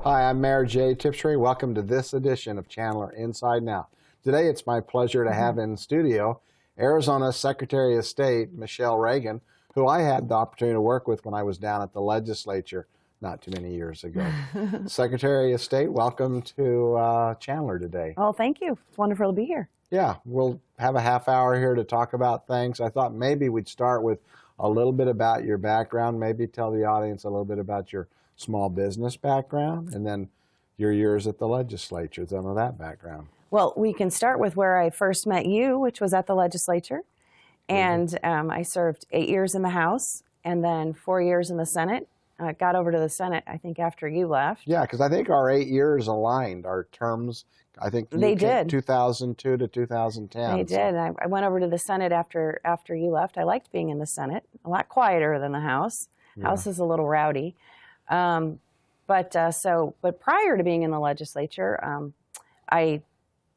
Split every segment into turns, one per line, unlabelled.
Hi, I'm Mayor Jay Tiptree. Welcome to this edition of Chandler Inside Now. Today, it's my pleasure to have in studio Arizona Secretary of State Michele Reagan, who I had the opportunity to work with when I was down at the legislature not too many years ago. Secretary of State, welcome to Chandler today.
Oh, thank you. It's wonderful to be here.
Yeah, we'll have a half hour here to talk about things. I thought maybe we'd start with a little bit about your background, maybe tell the audience a little bit about your small business background, and then your years at the legislature, some of that background.
Well, we can start with where I first met you, which was at the legislature. And I served 8 years in the House and then 4 years in the Senate. Got over to the Senate, I think, after you left.
Yeah, because I think our 8 years aligned, our terms. I think
they did.
2002 to 2010.
They did. I went over to the Senate after you left. I liked being in the Senate, a lot quieter than the House. Yeah. House is a little rowdy. But prior to being in the legislature, I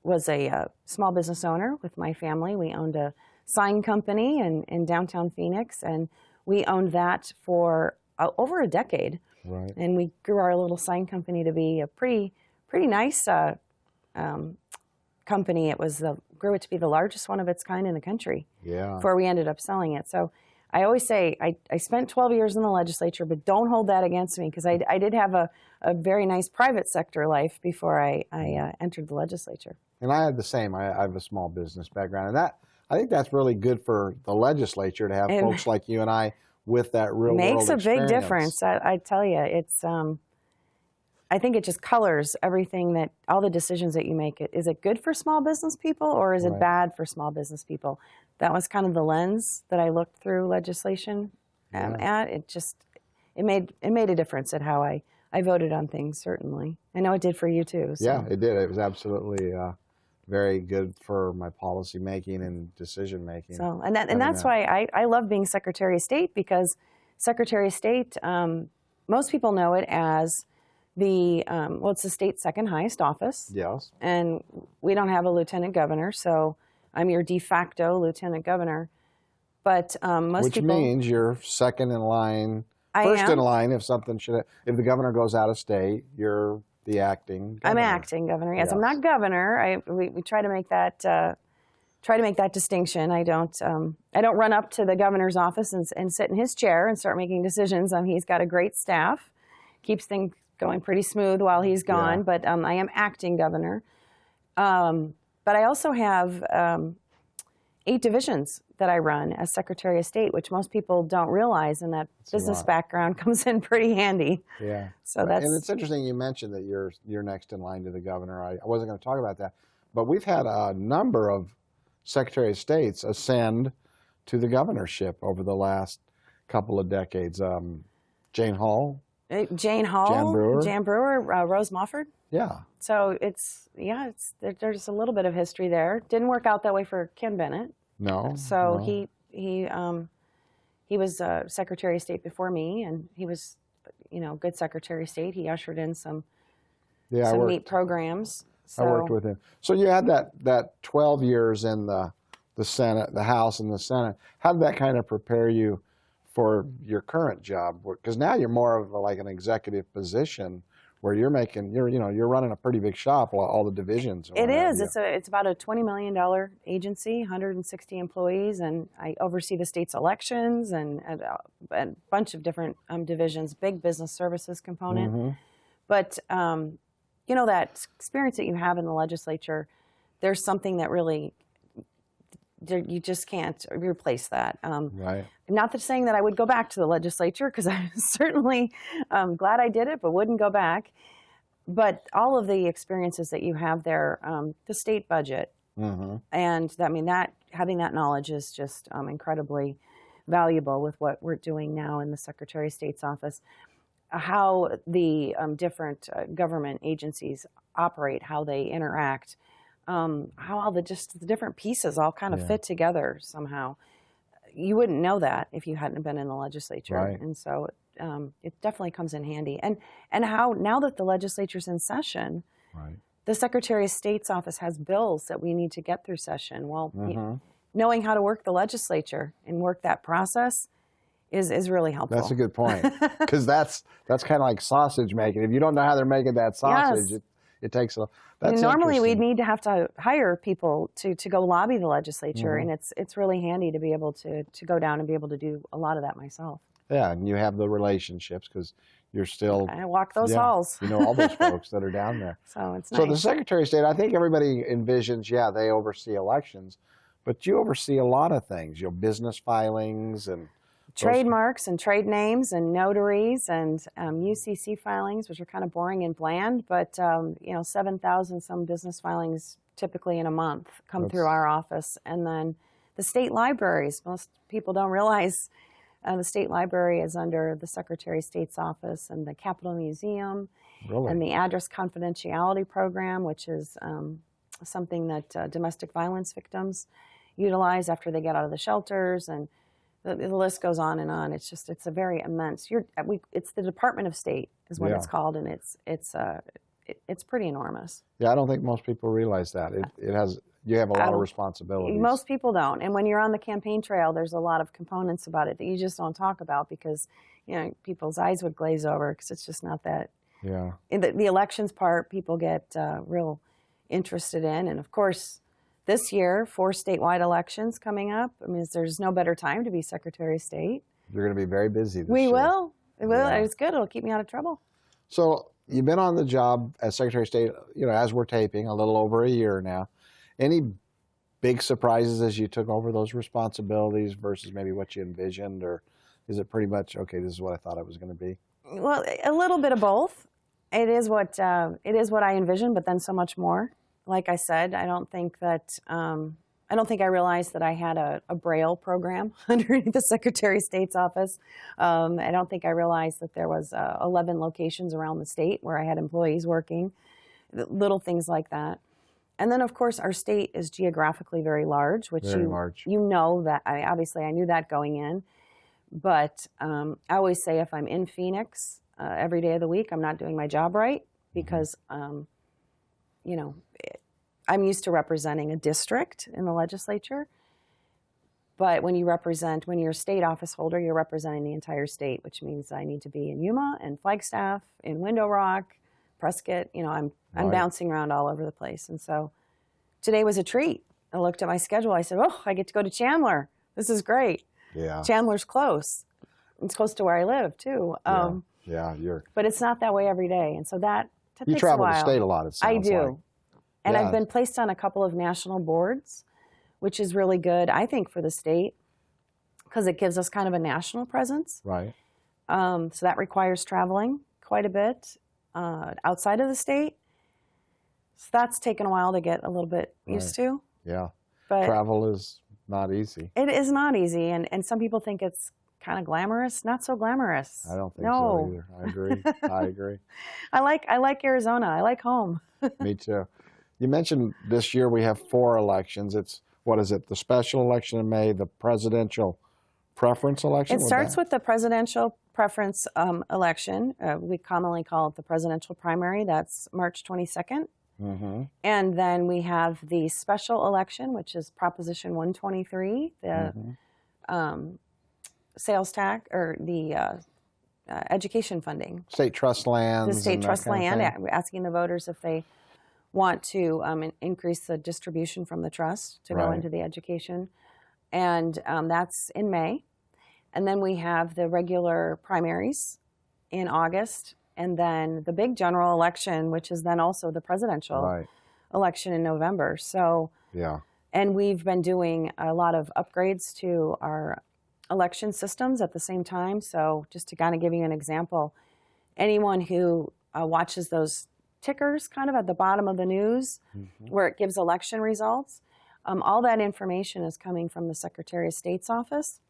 was a small business owner with my family. We owned a sign company in downtown Phoenix, and we owned that for over a decade.
Right.
And we grew our little sign company to be a pretty nice company. Grew it to be the largest one of its kind in the country.
Yeah.
Before we ended up selling it. So I always say I spent 12 years in the legislature, but don't hold that against me, because I did have a very nice private sector life before I entered the legislature.
And I had the same. I have a small business background, and I think that's really good for the legislature to have folks like you and I with that real world experience.
Makes a big difference. I tell you, it's. I think it just colors everything all the decisions that you make. Is it good for small business people, or is it bad for small business people? That was kind of the lens that I looked through legislation at. It made a difference at how I voted on things, certainly. I know it did for you too. So.
Yeah, it did. It was absolutely very good for my policy making and decision making.
So, and that's why I love being Secretary of State, because Secretary of State, most people know it as it's the state's second highest office.
Yes.
And we don't have a lieutenant governor, so I'm your de facto lieutenant governor. But most people...
Which means you're second in line, first in line if the governor goes out of state, you're the acting governor.
I'm acting governor. Yes, I'm not governor. We try to make that distinction. I don't run up to the governor's office and sit in his chair and start making decisions. He's got a great staff, keeps things going pretty smooth while he's gone. Yeah. But I am acting governor. But I also have 8 divisions that I run as Secretary of State, which most people don't realize, and that business background comes in pretty handy.
Yeah.
So
and it's interesting you mentioned that you're next in line to the governor. I wasn't going to talk about that, but we've had a number of Secretary of States ascend to the governorship over the last couple of decades. Jane Hall.
Jan Brewer, Rose Mofford.
Yeah.
So there's a little bit of history there. Didn't work out that way for Ken Bennett.
No.
So no. He was Secretary of State before me, and he was, good Secretary of State. He ushered in some neat programs. So.
I worked with him. So you had that 12 years in the Senate, the House and the Senate. How did that kind of prepare you for your current job? Because now you're more of like an executive position where you're running a pretty big shop, all the divisions.
It is. It's about a $20 million agency, 160 employees, and I oversee the state's elections and a bunch of different divisions, big business services component. Mm-hmm. But that experience that you have in the legislature, there's something that really you just can't replace that.
Right.
Not that saying that I would go back to the legislature, because I'm certainly glad I did it, but wouldn't go back. But all of the experiences that you have there, the state budget, and having that knowledge is just incredibly valuable with what we're doing now in the Secretary of State's office. How the different government agencies operate, how they interact. How all the different pieces all kind of fit together somehow. You wouldn't know that if you hadn't been in the legislature.
Right.
And so it definitely comes in handy. And how now that the legislature's in session, the Secretary of State's office has bills that we need to get through session. Well, knowing how to work the legislature and work that process, is really helpful.
That's a good point, because that's kind of like sausage making. If you don't know how they're making that sausage,
Yes.
it takes a.
I mean,
That's
normally we'd
interesting.
need to have to hire people to go lobby the legislature,
Mhm.
and it's really handy to be able to go down and be able to do a lot of that myself.
Yeah, and you have the relationships because you're still,
I walk those
yeah,
halls.
you know all those folks that are down there.
So it's
So the
nice.
Secretary of State, I think everybody envisions, yeah, they oversee elections, but you oversee a lot of things, business filings and those.
Trademarks and trade names and notaries and UCC filings, which are kind of boring and bland, but 7,000 some business filings typically in a month come through
That's
our office. And then the state libraries, most people don't realize the state library is under the Secretary of State's office, and the Capitol Museum and
really,
the Address Confidentiality Program, which is something that domestic violence victims utilize after they get out of the shelters, and the list goes on and on. It's a very immense. It's the Department of State is what
yeah.
it's called, and it's pretty enormous.
Yeah, I don't think most people realize that. You have a lot of
Um,
responsibilities.
Most people don't, and when you're on the campaign trail, there's a lot of components about it that you just don't talk about because people's eyes would glaze over because it's just not that.
Yeah.
In the elections part, people get real interested in, and of course, this year, 4 statewide elections coming up. I mean, there's no better time to be Secretary of State.
You're going to be very busy this
We
year.
will. It will.
Yeah.
It's good. It'll keep me out of trouble.
So you've been on the job as Secretary of State, as we're taping, a little over a year now. Any big surprises as you took over those responsibilities versus maybe what you envisioned, or is it pretty much, okay, this is what I thought it was going to be?
Well, a little bit of both. It is what I envisioned, but then so much more. Like I said, I don't think I realized that I had a Braille program underneath the Secretary of State's office. I don't think I realized that there was 11 locations around the state where I had employees working, little things like that. And then, of course, our state is geographically very large, which
Very large.
you know that. I knew that going in. But I always say if I'm in Phoenix every day of the week, I'm not doing my job right because, I'm used to representing a district in the legislature. But when you're a state office holder, you're representing the entire state, which means I need to be in Yuma and Flagstaff, in Window Rock, Prescott. I'm
Right.
bouncing around all over the place. And so today was a treat. I looked at my schedule. I said, I get to go to Chandler. This is great.
Yeah.
Chandler's close. It's close to where I live, too.
Yeah,
But it's not that way every day. And so that
you
takes
travel
a while.
the state a lot, it
I
sounds
do.
like.
And
Yeah.
I've been placed on a couple of national boards, which is really good, I think, for the state because it gives us kind of a national presence.
Right.
So that requires traveling quite a bit outside of the state. So that's taken a while to get a little bit used to.
Yeah.
But
Travel is not easy.
it is not easy. And some people think it's kind of glamorous. Not so glamorous.
I don't think
No.
so either. I agree. I agree.
I like Arizona. I like home.
Me too. You mentioned this year we have 4 elections. It's, what is it, the special election in May, the presidential preference election?
It starts with the presidential preference election. We commonly call it the presidential primary. That's March 22nd.
Mm-hmm.
And then we have the special election, which is Proposition 123, the sales tax or the education funding.
State trust lands.
The state
and that
trust
kind of
land,
thing.
asking the voters if they want to increase the distribution from the trust to go
Right.
into the education. And that's in May. And then we have the regular primaries in August. And then the big general election, which is then also the presidential
Right.
election in November. So,
Yeah.
and we've been doing a lot of upgrades to our election systems at the same time. So just to kind of give you an example, anyone who watches those tickers kind of at the bottom of the news where it gives election results, all that information is coming from the Secretary of State's office.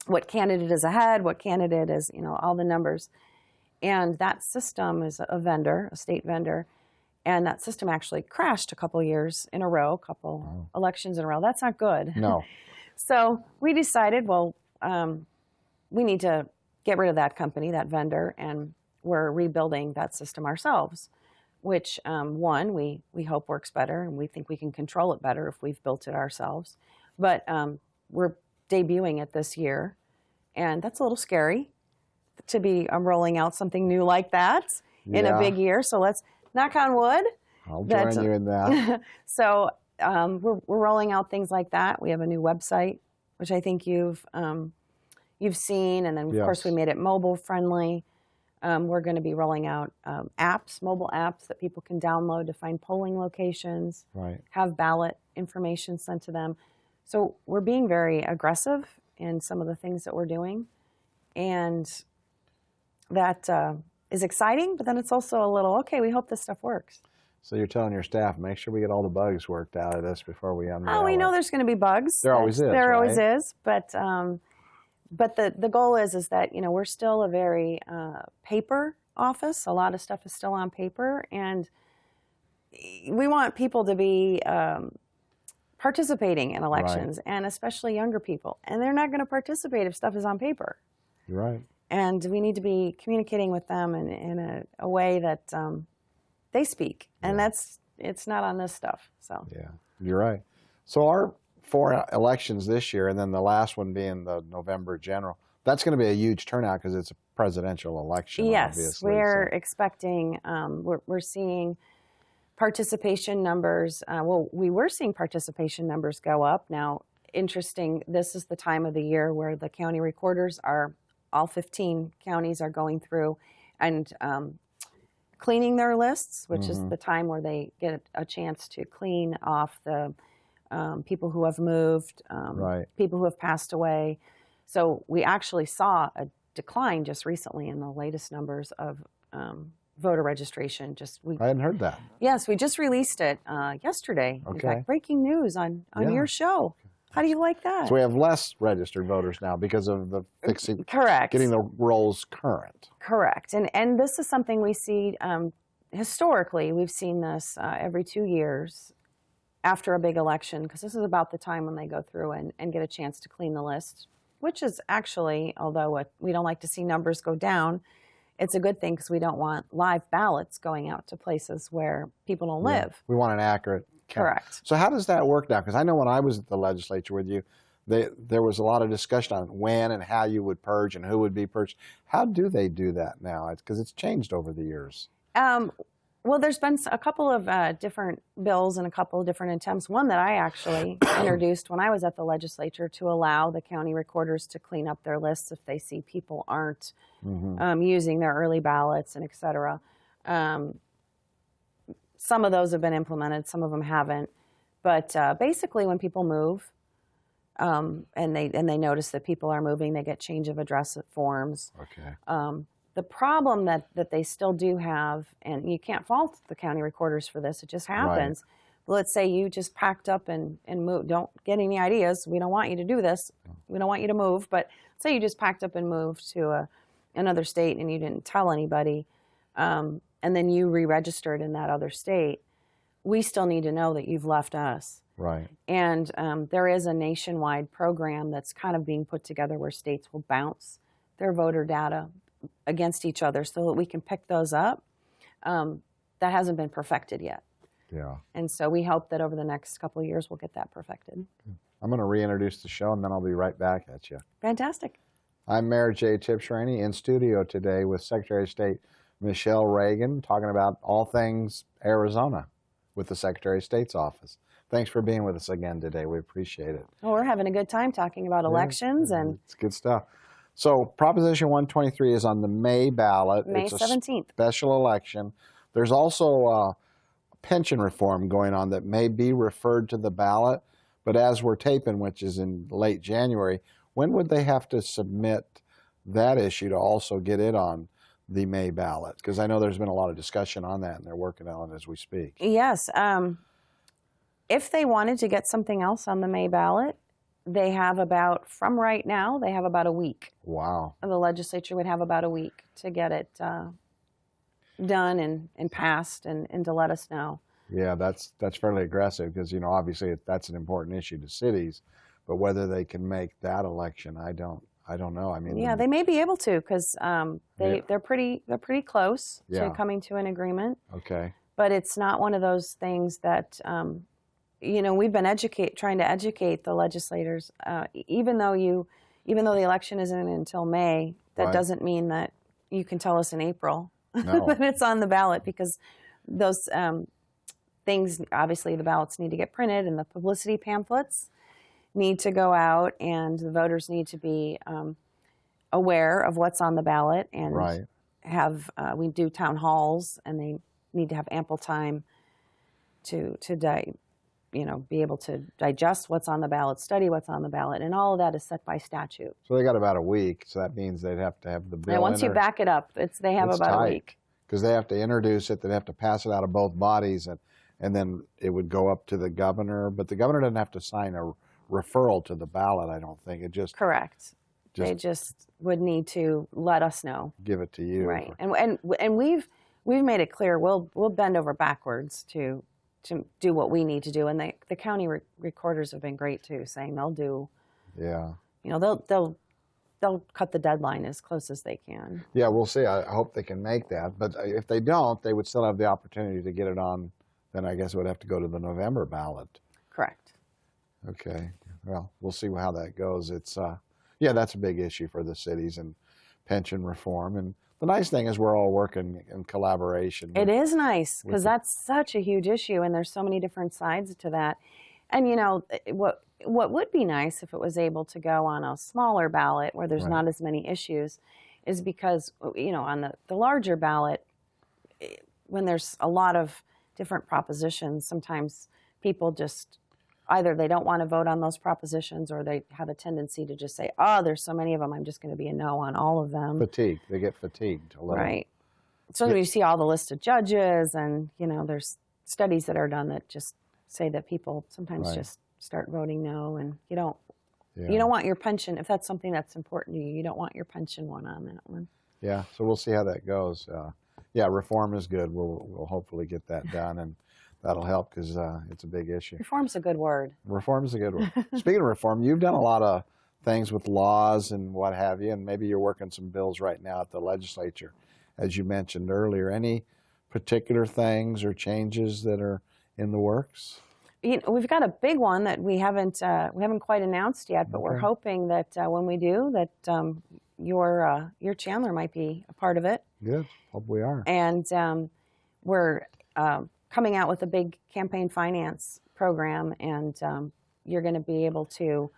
What candidate is ahead, what candidate is, all the numbers. And that system is a vendor, a state vendor. And that system actually crashed a couple years in a row, elections in a row. That's not good.
No.
So we decided, we need to get rid of that company, that vendor, and we're rebuilding that system ourselves, which, one, we hope works better, and we think we can control it better if we've built it ourselves. But we're debuting it this year, And that's a little scary to be rolling out something new like that in a big year. So let's knock on wood.
I'll join you in that.
So we're rolling out things like that. We have a new website, which I think you've seen, and then of course we made it mobile friendly. We're going to be rolling out apps, mobile apps that people can download to find polling locations, have ballot information sent to them. So we're being very aggressive in some of the things that we're doing, and that is exciting, but then it's also a little, okay, we hope this stuff works.
So you're telling your staff, make sure we get all the bugs worked out of this before we unveil.
Oh, we know there's going to be bugs.
There always is,
There
right?
always is, but the goal is that, you know, we're still a very paper office. A lot of stuff is still on paper, and we want people to be participating in elections, and especially younger people. And they're not going to participate if stuff is on paper.
You're right.
And we need to be communicating with them in a way that they speak, and it's not on this stuff. So
yeah, you're right. So our 4 elections this year, and then the last one being the November general, that's going to be a huge turnout because it's a presidential election.
Yes,
obviously,
we're expecting. We're seeing participation numbers. Well, we were seeing participation numbers go up. Now, interesting. This is the time of the year where the county recorders are. All 15 counties are going through and cleaning their lists, which is the time where they get a chance to clean off the people who have moved, people who have passed away. So we actually saw a decline just recently in the latest numbers of voter registration.
I hadn't heard that.
Yes, we just released it yesterday.
Okay.
In fact, breaking news on your show. How do you like that?
So we have less registered voters now because of the fixing,
Correct.
getting the rolls current.
Correct. And this is something we see historically. We've seen this every 2 years after a big election, because this is about the time when they go through and get a chance to clean the list, which is actually, although we don't like to see numbers go down, it's a good thing because we don't want live ballots going out to places where people don't live.
We want an accurate count.
Correct.
So how does that work now? Because I know when I was at the legislature with you, there was a lot of discussion on when and how you would purge and who would be purged. How do they do that now? Because it's changed over the years.
Well, there's been a couple of different bills and a couple of different attempts. One that I actually introduced when I was at the legislature to allow the county recorders to clean up their lists if they see people aren't using their early ballots and et cetera. Some of those have been implemented, some of them haven't. But basically, when people move and they notice that people are moving, they get change of address forms.
Okay.
The problem that they still do have, and you can't fault the county recorders for this, it just happens. Right. Let's say you just packed up and moved. Don't get any ideas. We don't want you to do this. We don't want you to move. But say you just packed up and moved to another state and you didn't tell anybody, and then you re-registered in that other state. We still need to know that you've left us.
Right.
And there is a nationwide program that's kind of being put together where states will bounce their voter data against each other so that we can pick those up. That hasn't been perfected yet.
Yeah.
And so we hope that over the next couple of years we'll get that perfected.
I'm going to reintroduce the show and then I'll be right back at you.
Fantastic.
I'm Mayor J. Tibshraeny in studio today with Secretary of State Michelle Reagan, talking about all things Arizona with the Secretary of State's office. Thanks for being with us again today. We appreciate it.
Well, we're having a good time talking about elections. And
it's good stuff. So Proposition 123 is on the May ballot.
May
it's
17th.
A special election. There's also pension reform going on that may be referred to the ballot. But as we're taping, which is in late January, when would they have to submit that issue to also get it on the May ballot? Because I know there's been a lot of discussion on that, and they're working on it as we speak.
Yes. If they wanted to get something else on the May ballot, they have from right now, they have about a week.
Wow.
The legislature would have about a week to get it done and passed and to let us know.
Yeah, that's fairly aggressive because, you know, obviously that's an important issue to cities, but whether they can make that election, I don't know. I mean,
yeah, they may be able to because they're pretty close to coming to an agreement.
Okay.
But it's not one of those things that you know, we've been trying to educate the legislators. Even though you even though the election isn't until May, that
Right.
doesn't mean that you can tell us in April
No.
that it's on the ballot, because those things, obviously the ballots need to get printed and the publicity pamphlets need to go out, and the voters need to be aware of what's on the ballot, and
Right.
have we do town halls, and they need to have ample time to be able to digest what's on the ballot, study what's on the ballot, and all of that is set by statute.
So they got about a week. So that means they'd have to have the bill.
And once you back it up, they have
It's
about
tight.
a week.
Because they have to introduce it, they have to pass it out of both bodies, and then it would go up to the governor. But the governor doesn't have to sign a referral to the ballot, I don't think. It just
Correct. They just would need to let us know.
give it to you.
Right. And we've made it clear we'll bend over backwards to do what we need to do. And the county recorders have been great too, saying they'll do.
Yeah.
They'll cut the deadline as close as they can.
Yeah, we'll see. I hope they can make that. But if they don't, they would still have the opportunity to get it on. Then I guess it would have to go to the November ballot.
Correct.
Okay. Well, we'll see how that goes. It's yeah, that's a big issue for the cities, and pension reform. And the nice thing is we're all working in collaboration.
It is nice, because
with
that's such a huge issue, and there's so many different sides to that. And what would be nice if it was able to go on a smaller ballot where there's
Right.
not as many issues, is because on the larger ballot, when there's a lot of different propositions, sometimes people just either they don't want to vote on those propositions, or they have a tendency to just say, oh, there's so many of them, I'm just going to be a no on all of them.
Fatigue. They get fatigued a little.
Right. So you see all the list of judges, and there's studies that are done that just say that people sometimes
Right.
just start voting no, and you don't
Yeah.
want your pension, if that's something that's important to you, you don't want your pension one on that one.
Yeah, so we'll see how that goes. Yeah, reform is good. We'll hopefully get that done, and that'll help, because it's a big issue.
Reform's a good word.
Reform is a good one. Speaking of reform, you've done a lot of things with laws and what have you, and maybe you're working some bills right now at the legislature, as you mentioned earlier. Any particular things or changes that are in the works?
We've got a big one that we haven't quite announced yet, but we're
Okay.
hoping that when we do, that your Chandler might be a part of it.
Good. Hope we are.
And we're coming out with a big campaign finance program, and you're going to be able to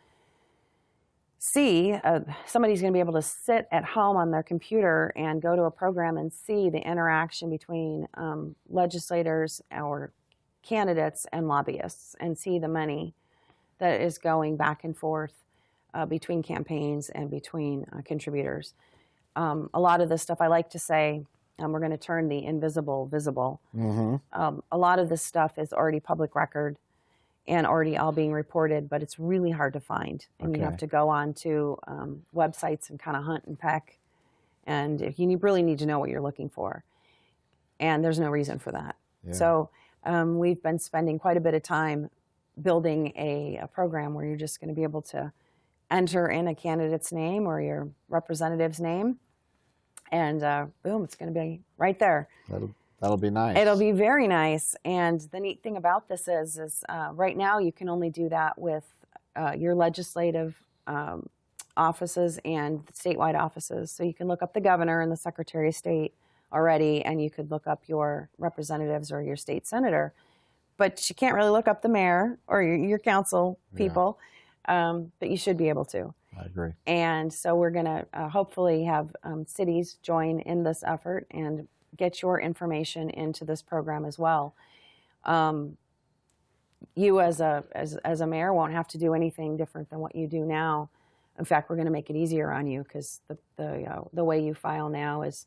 see, somebody's going to be able to sit at home on their computer and go to a program and see the interaction between legislators or candidates and lobbyists, and see the money that is going back and forth between campaigns and between contributors. A lot of this stuff, I like to say, we're going to turn the invisible visible.
Mm-hmm.
A lot of this stuff is already public record and already all being reported, but it's really hard to find. And you have
Okay.
to go on to websites and kind of hunt and peck. And if you really need to know what you're looking for. And there's no reason for that.
Yeah.
So we've been spending quite a bit of time building a program where you're just going to be able to enter in a candidate's name or your representative's name, and boom, it's going to be right there.
That'll be nice.
It'll be very nice. And the neat thing about this is right now you can only do that with your legislative offices and statewide offices. So you can look up the governor and the secretary of state already, and you could look up your representatives or your state senator. But you can't really look up the mayor or your council people, but you should be able to.
I agree.
And so we're going to hopefully have cities join in this effort and get your information into this program as well. You as a mayor won't have to do anything different than what you do now. In fact, we're going to make it easier on you, because the way you file now is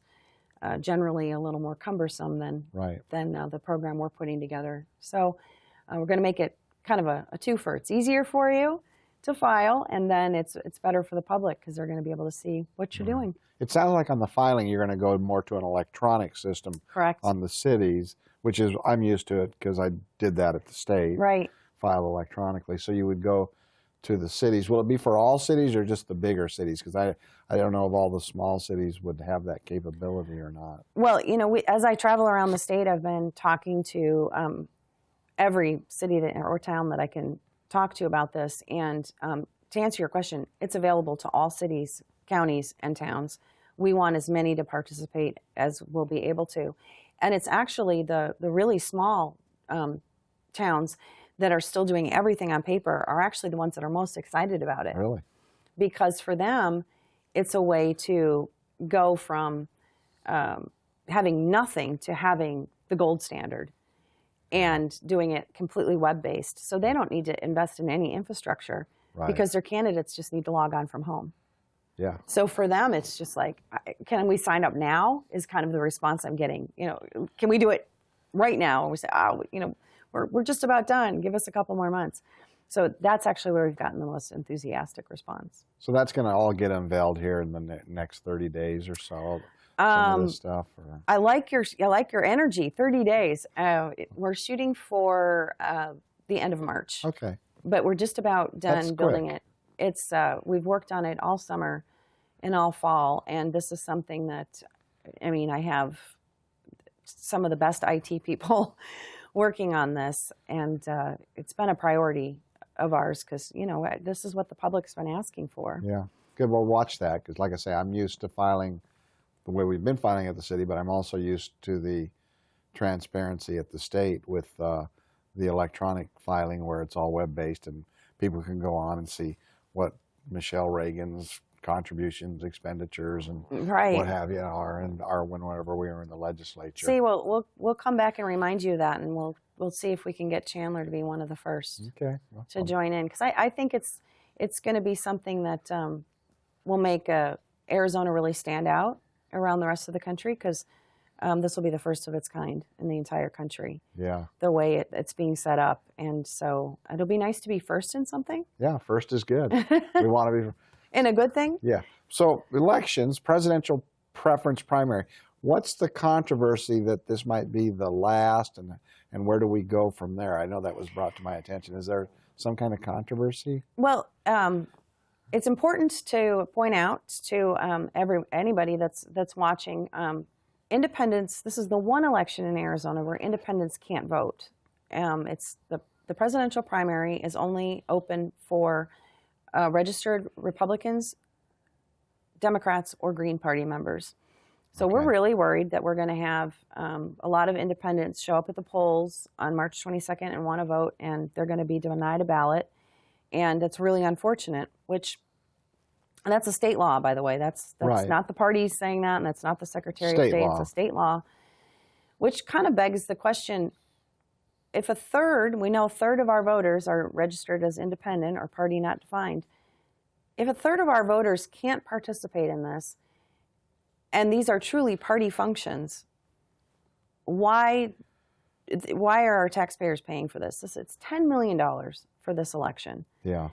generally a little more cumbersome than the program we're putting together. So we're going to make it kind of a twofer. It's easier for you to file, and then it's better for the public, because they're going to be able to see what you're doing.
It sounds like on the filing you're going to go more to an electronic system.
Correct.
On the cities, which is, I'm used to it because I did that at the state.
Right.
File electronically. So you would go to the cities. Will it be for all cities or just the bigger cities? Because I don't know if all the small cities would have that capability or not.
Well, as I travel around the state, I've been talking to every city or town that I can talk to about this, and to answer your question, it's available to all cities, counties, and towns. We want as many to participate as we'll be able to. And it's actually the really small towns that are still doing everything on paper are actually the ones that are most excited about it.
Really?
Because for them, it's a way to go from having nothing to having the gold standard and doing it completely web-based. So they don't need to invest in any infrastructure because their candidates just need to log on from home.
Yeah.
So for them, it's just like, can we sign up now is kind of the response I'm getting. Can we do it right now? And we say, we're just about done. Give us a couple more months. So that's actually where we've gotten the most enthusiastic response.
So that's going to all get unveiled here in the next 30 days or so. Some of this stuff. Or...
I like your energy. 30 days. We're shooting for the end of March.
Okay.
But we're just about done building it. It's we've worked on it all summer and all fall, and this is something that, I have some of the best IT people working on this, and it's been a priority of ours because, this is what the public's been asking for.
Yeah. Good. Well, watch that because, like I say, I'm used to filing the way we've been filing at the city, but I'm also used to the transparency at the state with the electronic filing where it's all web-based and people can go on and see what Michelle Reagan's contributions, expenditures, and what have you are, and are whenever we were in the legislature.
See, we'll come back and remind you of that, and we'll see if we can get Chandler to be one of the first to join in, because I think it's going to be something that will make Arizona really stand out around the rest of the country, because this will be the first of its kind in the entire country.
Yeah.
The way it's being set up. And so it'll be nice to be first in something.
Yeah, first is good. We want to be.
And a good thing?
Yeah. So elections, presidential preference primary. What's the controversy that this might be the last, and where do we go from there? I know that was brought to my attention. Is there some kind of controversy?
Well, it's important to point out to anybody that's watching, independents, this is the one election in Arizona where independents can't vote. It's the presidential primary is only open for registered Republicans, Democrats, or Green Party members. So we're really worried that we're going to have a lot of independents show up at the polls on March 22nd and want to vote, and they're going to be denied a ballot. And it's really unfortunate, and that's a state law, by the way. That's not the parties saying that, and that's not the Secretary of State. It's a state law, which kind of begs the question, if we know a third of our voters are registered as independent or party not defined, if a third of our voters can't participate in this, and these are truly party functions, why are our taxpayers paying for this? It's $10 million for this election.
Yeah.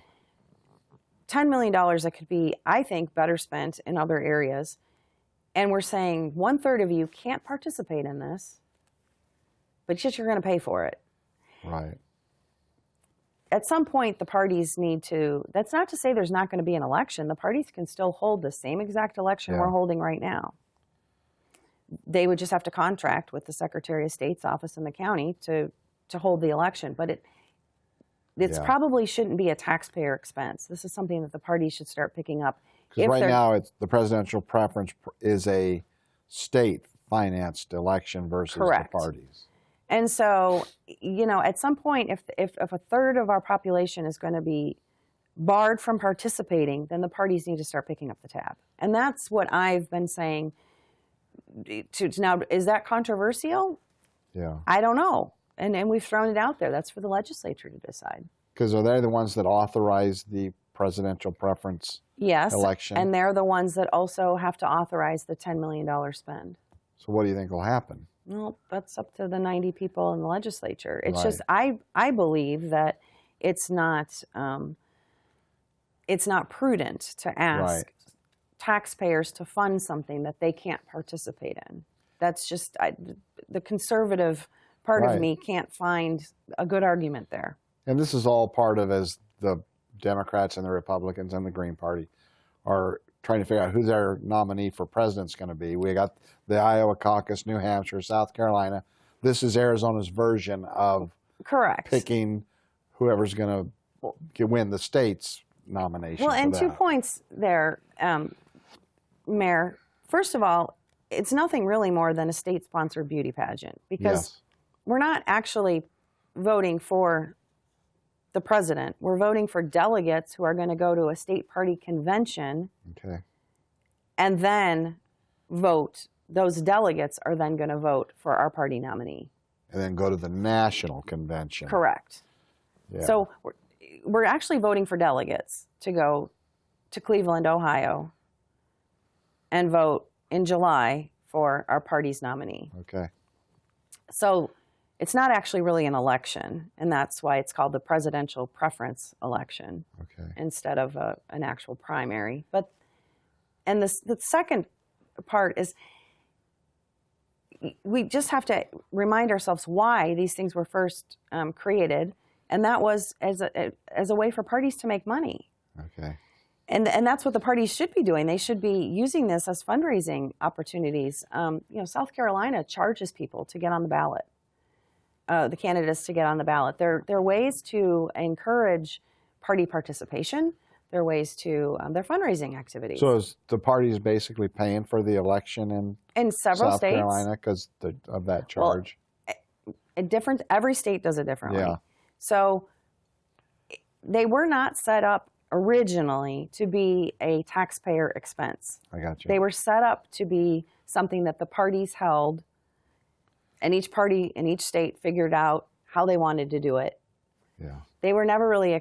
$10 million that could be, I think, better spent in other areas. And we're saying 1/3 of you can't participate in this, but yet you're going to pay for it.
Right.
At some point, the parties need to, that's not to say there's not going to be an election. The parties can still hold the same exact election we're holding right now. They would just have to contract with the Secretary of State's office in the county to hold the election. But it probably shouldn't be a taxpayer expense. This is something that the parties should start picking up.
Because right now, the presidential preference is a state-financed election versus the parties.
And so, at some point, if a third of our population is going to be barred from participating, then the parties need to start picking up the tab. And that's what I've been saying. Now, is that controversial?
Yeah.
I don't know. And we've thrown it out there. That's for the legislature to decide.
Because are they the ones that authorize the presidential preference election?
Yes, and they're the ones that also have to authorize the $10 million spend.
So what do you think will happen?
Well, that's up to the 90 people in the legislature. It's just, I believe that it's not prudent to ask taxpayers to fund something that they can't participate in. That's just, the conservative part of me can't find a good argument there.
And this is all part of as the Democrats and the Republicans and the Green Party are trying to figure out who their nominee for president's going to be. We got the Iowa caucus, New Hampshire, South Carolina. This is Arizona's version of picking whoever's going to win the states nomination.
Well, and
for
2
that.
points there, Mayor. First of all, it's nothing really more than a state-sponsored beauty pageant because
Yes.
we're not actually voting for the president. We're voting for delegates who are going to go to a state party convention
Okay.
and then vote. Those delegates are then going to vote for our party nominee.
And then go to the national convention.
Correct.
Yeah.
So we're actually voting for delegates to go to Cleveland, Ohio, and vote in July for our party's nominee.
Okay.
So it's not actually really an election, and that's why it's called the presidential preference election
Okay.
instead of an actual primary. And the second part is we just have to remind ourselves why these things were first created, and that was as a way for parties to make money.
Okay.
And that's what the parties should be doing. They should be using this as fundraising opportunities. South Carolina charges people to get on the ballot, the candidates to get on the ballot. There are ways to encourage party participation. There are ways to their fundraising activities.
So is the parties basically paying for the election
in several
South
states,
Carolina because of that charge?
every state does it differently.
Yeah.
So they were not set up originally to be a taxpayer expense.
I got you.
They were set up to be something that the parties held, and each party in each state figured out how they wanted to do it.
Yeah.
They were never really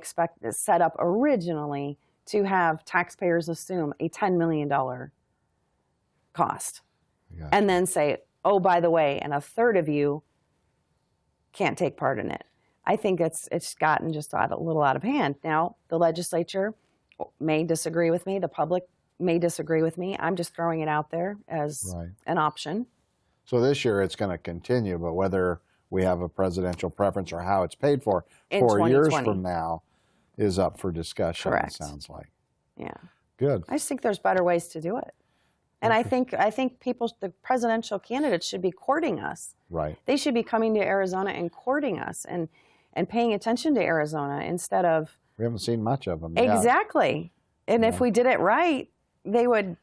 set up originally to have taxpayers assume a $10 million cost
I got
and then say, oh, by the way, and a third of you can't take part in it. I think it's gotten just a little out of hand. Now, the legislature may disagree with me. The public may disagree with me. I'm just throwing it out there as
Right.
an option.
So this year it's going to continue, but whether we have a presidential preference or how it's paid for
In
4 years
2020.
from now is up for discussion,
Correct.
it sounds like.
Yeah.
Good.
I just think there's better ways to do it. And I think the presidential candidates should be courting us.
Right.
They should be coming to Arizona and courting us and paying attention to Arizona instead of
We haven't seen much of them yet.
exactly. And if
Yeah.
we did it right, they would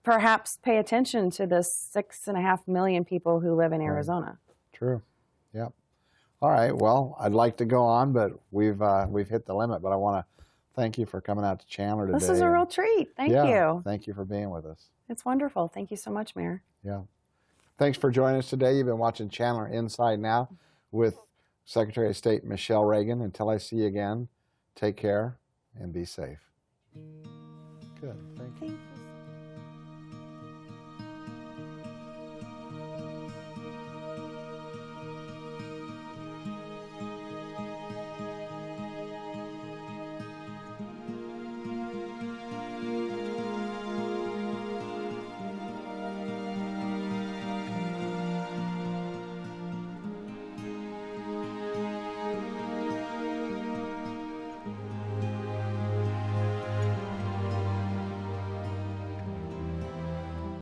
perhaps pay attention to the 6.5 million people who live in Arizona.
True. Yep. All right. Well, I'd like to go on, but we've hit the limit. But I want to thank you for coming out to Chandler today.
This is a real treat. Thank you.
Thank you for being with us.
It's wonderful. Thank you so much, Mayor.
Yeah. Thanks for joining us today. You've been watching Chandler Inside Now with Secretary of State Michelle Reagan. Until I see you again, take care and be safe. Good. Thank you.
Thank you.